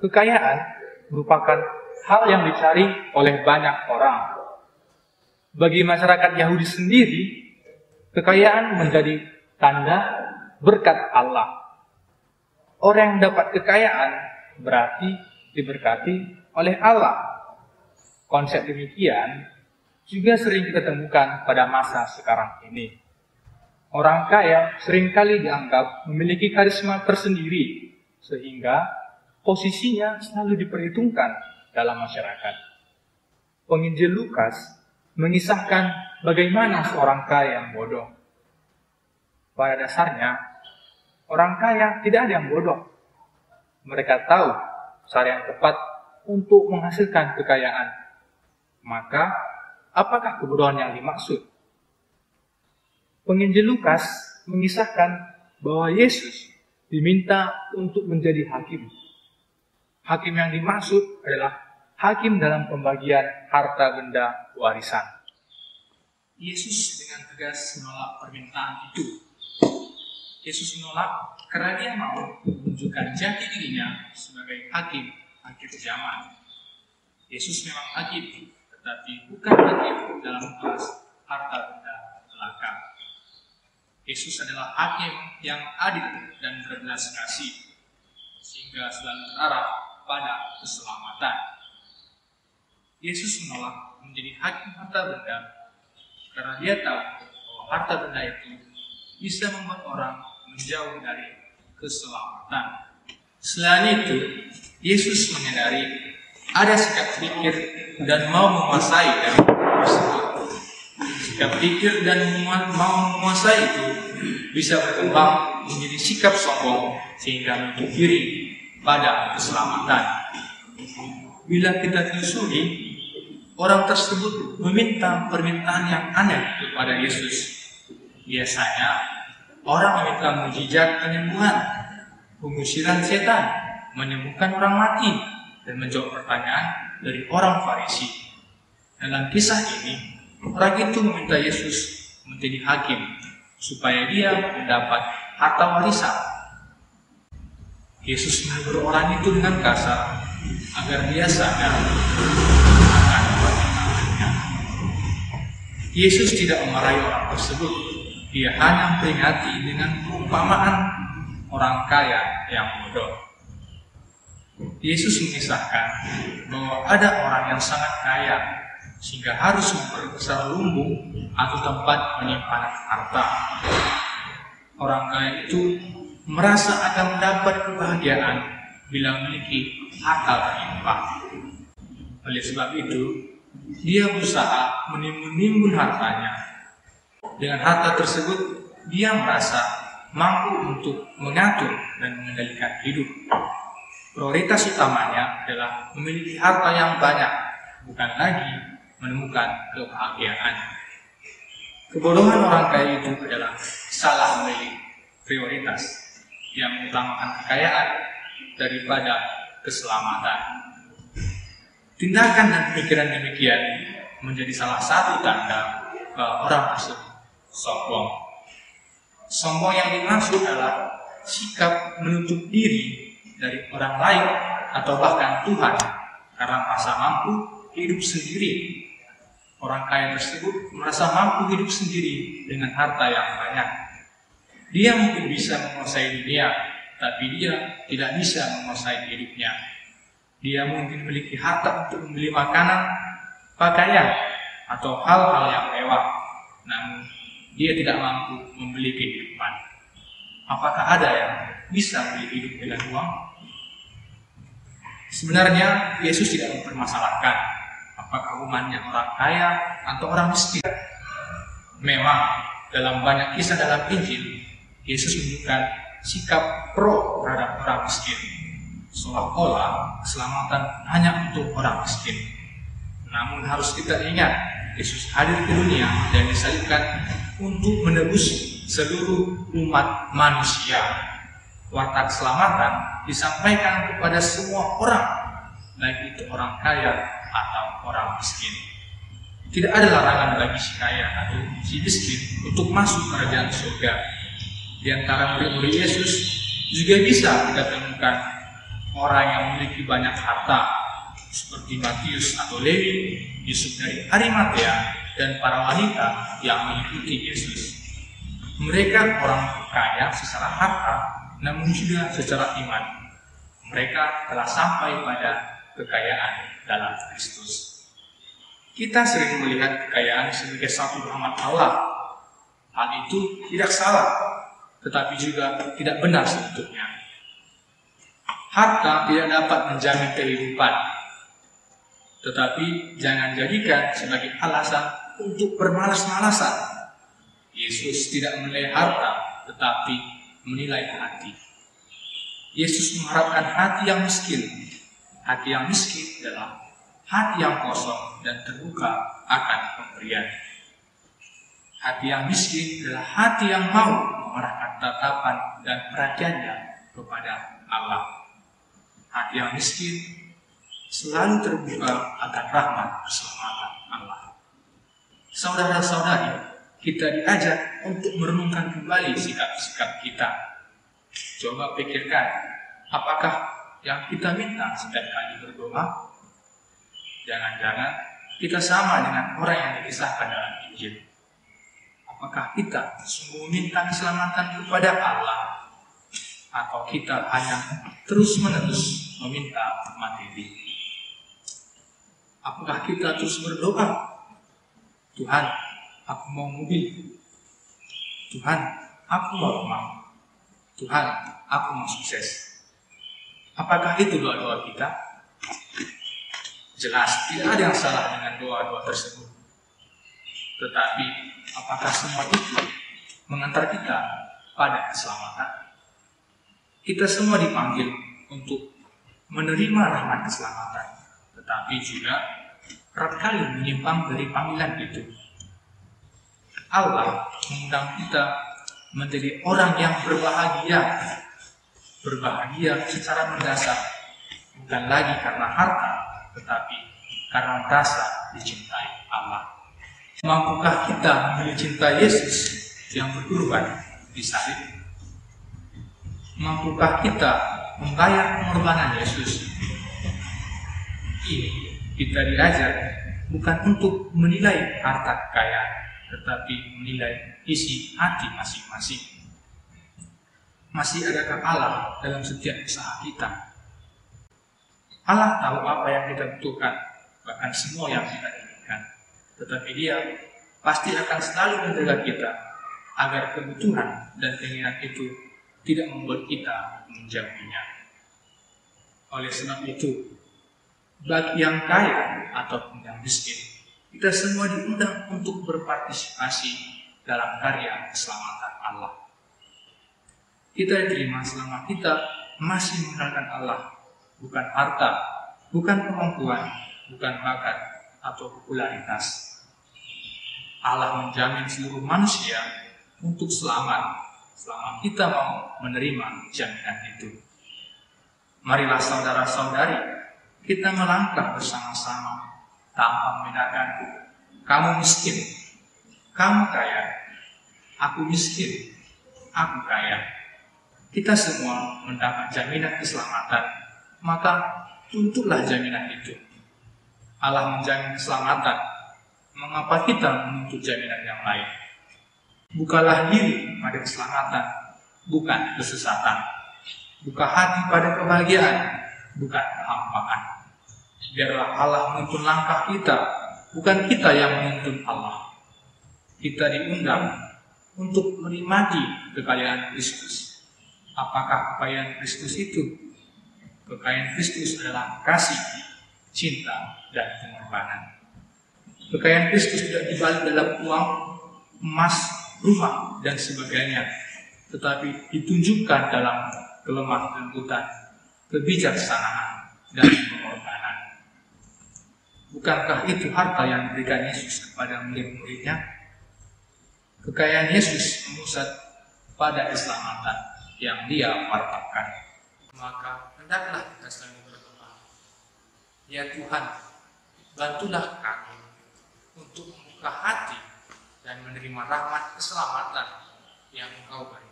Kekayaan merupakan hal yang dicari oleh banyak orang. Bagi masyarakat Yahudi sendiri, kekayaan menjadi tanda berkat Allah. Orang yang dapat kekayaan berarti diberkati oleh Allah. Konsep demikian juga sering kita temukan pada masa sekarang ini. Orang kaya seringkali dianggap memiliki karisma tersendiri, sehingga posisinya selalu diperhitungkan dalam masyarakat. Penginjil Lukas mengisahkan bagaimana seorang kaya yang bodoh. Pada dasarnya, orang kaya tidak ada yang bodoh. Mereka tahu cara yang tepat untuk menghasilkan kekayaan. Maka, apakah kebodohan yang dimaksud? Penginjil Lukas mengisahkan bahwa Yesus diminta untuk menjadi hakim. Hakim yang dimaksud adalah hakim dalam pembagian harta benda warisan. Yesus dengan tegas menolak permintaan itu. Yesus menolak karena dia mau menunjukkan jati dirinya sebagai hakim akhir zaman. Yesus memang hakim, tetapi bukan hakim dalam membahas harta benda belaka. Yesus adalah hakim yang adil dan berbelas kasih, sehingga selalu terarah pada keselamatan. Yesus menolak menjadi hakim harta benda karena dia tahu bahwa harta benda itu bisa membuat orang menjauh dari keselamatan. Selain itu, Yesus menyadari ada sikap pikir dan mau menguasai dari tersebut. Sikap pikir dan mau menguasai itu bisa berkembang menjadi sikap sombong sehingga menutup diri pada keselamatan. Bila kita telusuri, orang tersebut meminta permintaan yang aneh kepada Yesus. Biasanya, orang meminta mukjizat penyembuhan, pengusiran setan, menyembuhkan orang mati, dan menjawab pertanyaan dari orang Farisi. Dalam kisah ini, orang itu meminta Yesus menjadi hakim supaya dia mendapat harta warisan. Yesus menegur orang itu dengan kasar agar dia sadar akan permintaannya. Yesus tidak memarahi orang tersebut. Dia hanya memperingati dengan perumpamaan orang kaya yang bodoh. Yesus mengisahkan bahwa ada orang yang sangat kaya sehingga harus memperbesar lumbung atau tempat menyimpan harta. Orang kaya itu merasa akan mendapat kebahagiaan bila memiliki harta berlimpah. Oleh sebab itu, dia berusaha menimbun-nimbun hartanya. Dengan harta tersebut, dia merasa mampu untuk mengatur dan mengendalikan hidup. Prioritas utamanya adalah memiliki harta yang banyak, bukan lagi menemukan kebahagiaan. Kebodohan orang kaya itu adalah salah memilih prioritas yang mengutamakan kekayaan daripada keselamatan. Tindakan dan pikiran demikian menjadi salah satu tanda bahwa orang tersebut sombong. Sombong yang dimaksud adalah sikap menutup diri dari orang lain atau bahkan Tuhan karena merasa mampu hidup sendiri. Orang kaya tersebut merasa mampu hidup sendiri dengan harta yang banyak. Dia mungkin bisa menguasai dunia, tapi dia tidak bisa menguasai hidupnya. Dia mungkin memiliki harta untuk membeli makanan, pakaian, atau hal-hal yang mewah, namun dia tidak mampu membeli kehidupan. Apakah ada yang bisa membeli hidup dengan uang? Sebenarnya Yesus tidak mempermasalahkan apakah umatnya orang kaya atau orang miskin. Memang dalam banyak kisah dalam Injil, Yesus menunjukkan sikap pro terhadap orang miskin, seolah-olah keselamatan hanya untuk orang miskin. Namun harus kita ingat, Yesus hadir ke dunia dan disalibkan untuk menebus seluruh umat manusia. Warta keselamatan disampaikan kepada semua orang, baik itu orang kaya atau orang miskin. Tidak ada larangan bagi si kaya atau si miskin untuk masuk kerajaan surga. Di antara murid-murid Yesus juga bisa kita temukan orang yang memiliki banyak harta seperti Matius atau Lewi, Yusuf dari Arimatea, dan para wanita yang mengikuti Yesus. Mereka orang kaya secara harta, namun juga secara iman. Mereka telah sampai pada kekayaan dalam Kristus. Kita sering melihat kekayaan sebagai satu rahmat Allah. Hal itu tidak salah, tetapi juga tidak benar sebetulnya. Harta tidak dapat menjamin kehidupan, tetapi jangan jadikan sebagai alasan untuk bermalas-malasan. Yesus tidak menilai harta, tetapi menilai hati. Yesus mengharapkan hati yang miskin. Hati yang miskin adalah hati yang kosong dan terbuka akan pemberian. Hati yang miskin adalah hati yang mau mengarahkan tatapan dan perhatiannya kepada Allah. Hati yang miskin selalu terbuka akan rahmat keselamatan Allah. Saudara-saudari, kita diajak untuk merenungkan kembali sikap-sikap kita. Coba pikirkan, apakah yang kita minta setiap kali berdoa? Jangan-jangan kita sama dengan orang yang dikisahkan dalam Injil. Apakah kita sungguh minta keselamatan kepada Allah, atau kita hanya terus-menerus meminta materi? Apakah kita terus berdoa, Tuhan, aku mau mobil, Tuhan, aku mau rumah, Tuhan, aku mau sukses? Apakah itu doa-doa kita? Jelas tidak ada yang salah dengan doa-doa tersebut. Tetapi apakah semua itu mengantar kita pada keselamatan? Kita semua dipanggil untuk menerima rahmat keselamatan, tetapi juga kerap kali menyimpang dari panggilan itu. Allah mengundang kita menjadi orang yang berbahagia. Berbahagia secara mendasar, bukan lagi karena harta, tetapi karena merasa dicintai Allah. Mampukah kita mencintai Yesus yang berkorban di salib? Mampukah kita membayar pengorbanan Yesus? Ini kita diajar bukan untuk menilai harta kekayaan, tetapi menilai isi hati masing-masing. Masih adakah Allah dalam setiap usaha kita? Allah tahu apa yang kita butuhkan, bahkan semua yang kita inginkan. Tetapi Dia pasti akan selalu menjaga kita agar kebutuhan dan keinginan itu tidak membuat kita menjauhinya. Oleh sebab itu, bagi yang kaya ataupun yang miskin, kita semua diundang untuk berpartisipasi dalam karya keselamatan Allah. Kita diterima selama kita masih mengandalkan Allah, bukan harta, bukan kemampuan, bukan bakat atau popularitas. Allah menjamin seluruh manusia untuk selamat selama kita mau menerima jaminan itu. Marilah saudara-saudari, kita melangkah bersama-sama tanpa membedakan kamu miskin, kamu kaya, aku miskin, aku kaya. Kita semua mendapat jaminan keselamatan, maka tuntutlah jaminan itu. Allah menjamin keselamatan, mengapa kita menuntut jaminan yang lain? Bukalah diri pada keselamatan, bukan kesesatan. Buka hati pada kebahagiaan, bukan kehampaan. Biarlah Allah menuntun langkah kita, bukan kita yang menuntun Allah. Kita diundang untuk menikmati kekayaan Kristus. Apakah kekayaan Kristus itu? Kekayaan Kristus adalah kasih, cinta, dan pengorbanan. Kekayaan Kristus tidak dibalik dalam uang, emas, rumah, dan sebagainya, tetapi ditunjukkan dalam kelemah lembutan, kebijaksanaan, dan pengorbanan. Bukankah itu harta yang diberikan Yesus kepada murid-muridnya? Kekayaan Yesus memusat pada keselamatan yang Dia wartakan. Maka hendaklah kita selalu berdoa, ya Tuhan, bantulah kami untuk membuka hati dan menerima rahmat keselamatan yang Engkau beri.